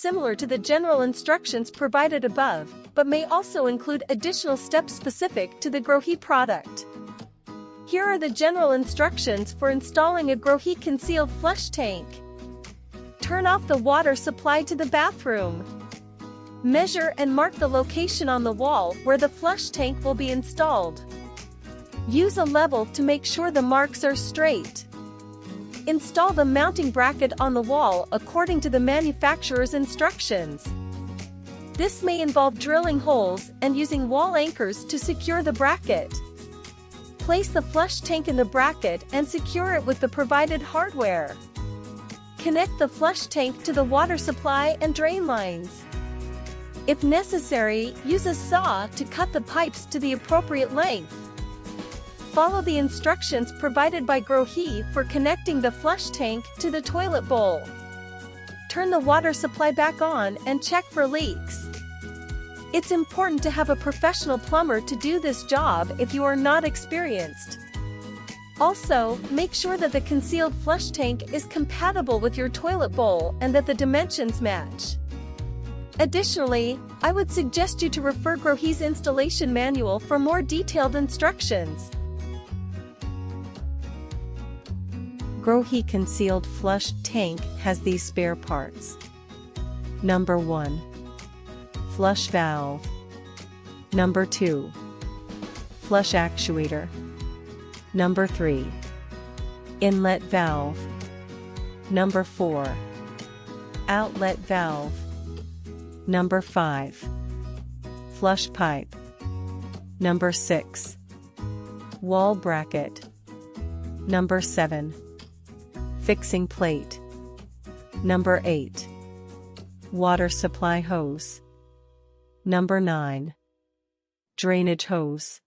similar to the general instructions provided above, but may also include additional steps specific to the GrowHe product. Here are the general instructions for installing a GrowHe concealed flush tank. Turn off the water supply to the bathroom. Measure and mark the location on the wall where the flush tank will be installed. Use a level to make sure the marks are straight. Install the mounting bracket on the wall according to the manufacturer's instructions. This may involve drilling holes and using wall anchors to secure the bracket. Place the flush tank in the bracket and secure it with the provided hardware. Connect the flush tank to the water supply and drain lines. If necessary, use a saw to cut the pipes to the appropriate length. Follow the instructions provided by GrowHe for connecting the flush tank to the toilet bowl. Turn the water supply back on and check for leaks. It's important to have a professional plumber to do this job if you are not experienced. Also, make sure that the concealed flush tank is compatible with your toilet bowl and that the dimensions match. Additionally, I would suggest you to refer GrowHe's installation manual for more detailed instructions. GrowHe concealed flush tank has these spare parts. Number 1. Flush valve. Number 2. Flush actuator. Number 3. Inlet valve. Number 4. Outlet valve. Number 5. Flush pipe. Number 6. Wall bracket. Number 7. Fixing plate. Number 8. Water supply hose. Number 9. Drainage hose.